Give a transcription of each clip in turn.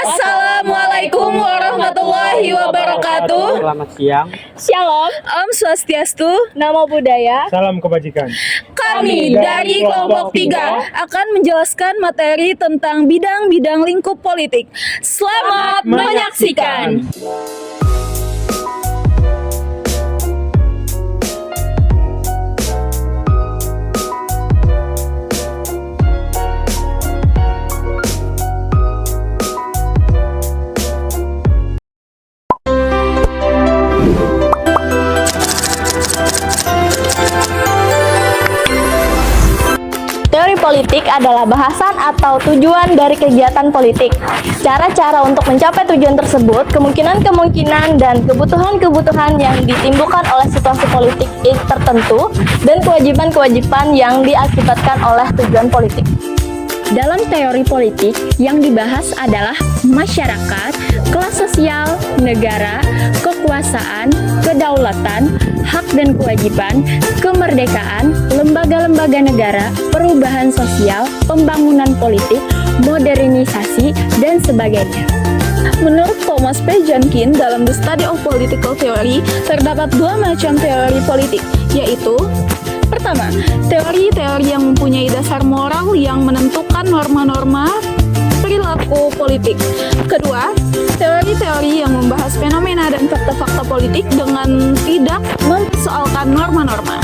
Assalamualaikum warahmatullahi wabarakatuh. Selamat siang. Shalom, Om Swastiastu. Namo Buddhaya. Salam kebajikan. Kami dari kelompok 3 akan menjelaskan materi tentang bidang-bidang lingkup politik. Selamat menyaksikan. Teori politik adalah bahasan atau tujuan dari kegiatan politik. Cara-cara untuk mencapai tujuan tersebut, kemungkinan-kemungkinan dan kebutuhan-kebutuhan yang ditimbulkan oleh situasi politik tertentu, dan kewajiban-kewajiban yang diakibatkan oleh tujuan politik. Dalam teori politik, yang dibahas adalah masyarakat, kelas sosial, negara, kekuasaan, kedaulatan, hak dan kewajiban, kemerdekaan, lembaga-lembaga negara, perubahan sosial, pembangunan politik, modernisasi, dan sebagainya. Menurut Thomas P. Jenkins, dalam The Study of Political Theory, terdapat dua macam teori politik, yaitu pertama, teori-teori yang mempunyai dasar moral yang menentukan norma-norma perilaku politik. Kedua, teori-teori yang membahas fenomena dan fakta-fakta politik dengan tidak mempersoalkan norma-norma.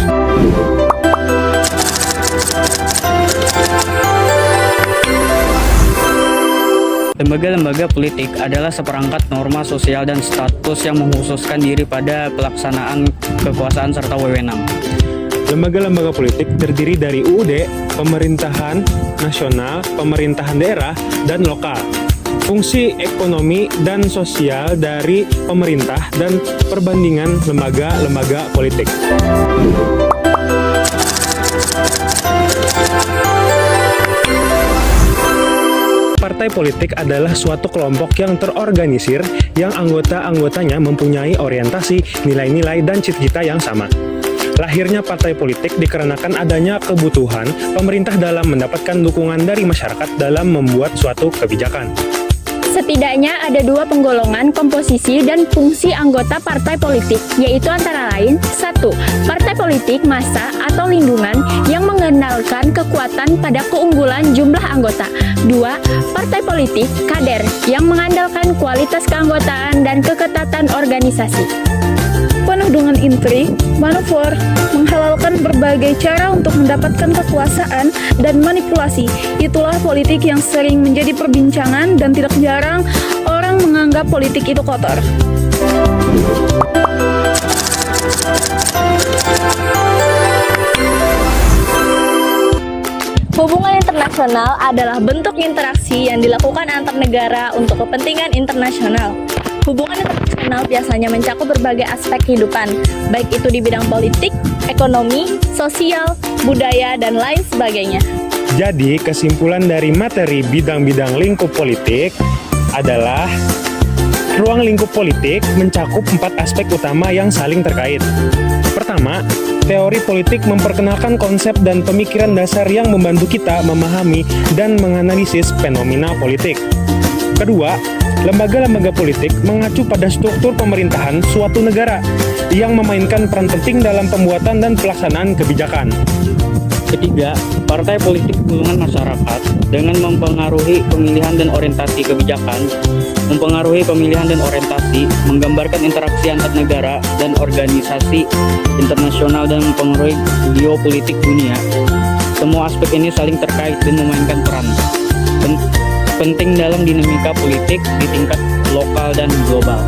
Lembaga-lembaga politik adalah seperangkat norma sosial dan status yang mengkhususkan diri pada pelaksanaan kekuasaan serta wewenang. Lembaga-lembaga politik terdiri dari UUD, pemerintahan nasional, pemerintahan daerah, dan lokal. Fungsi ekonomi dan sosial dari pemerintah dan perbandingan lembaga-lembaga politik. Partai politik adalah suatu kelompok yang terorganisir yang anggota-anggotanya mempunyai orientasi, nilai-nilai, dan cita-cita yang sama. Lahirnya partai politik dikarenakan adanya kebutuhan pemerintah dalam mendapatkan dukungan dari masyarakat dalam membuat suatu kebijakan. Setidaknya ada dua penggolongan komposisi dan fungsi anggota partai politik, yaitu antara lain: 1. Partai politik massa atau lindungan yang mengandalkan kekuatan pada keunggulan jumlah anggota. 2. Partai politik kader yang mengandalkan kualitas keanggotaan dan keketatan organisasi. Penuh dengan intrik, manuver, menghalalkan berbagai cara untuk mendapatkan kekuasaan dan manipulasi. Itulah politik yang sering menjadi perbincangan dan tidak jarang orang menganggap politik itu kotor. Hubungan internasional adalah bentuk interaksi yang dilakukan antar negara untuk kepentingan internasional. Hubungan internasional biasanya mencakup berbagai aspek kehidupan, baik itu di bidang politik, ekonomi, sosial, budaya, dan lain sebagainya. Jadi, kesimpulan dari materi bidang-bidang lingkup politik adalah ruang lingkup politik mencakup 4 aspek utama yang saling terkait. Pertama, teori politik memperkenalkan konsep dan pemikiran dasar yang membantu kita memahami dan menganalisis fenomena politik. Kedua, lembaga-lembaga politik mengacu pada struktur pemerintahan suatu negara yang memainkan peran penting dalam pembuatan dan pelaksanaan kebijakan. Ketiga, partai politik gabungan masyarakat dengan mempengaruhi pemilihan dan orientasi kebijakan, mempengaruhi pemilihan dan orientasi, menggambarkan interaksi antar negara dan organisasi internasional dan mempengaruhi geopolitik dunia. Semua aspek ini saling terkait dan memainkan peran penting dalam dinamika politik di tingkat lokal dan global.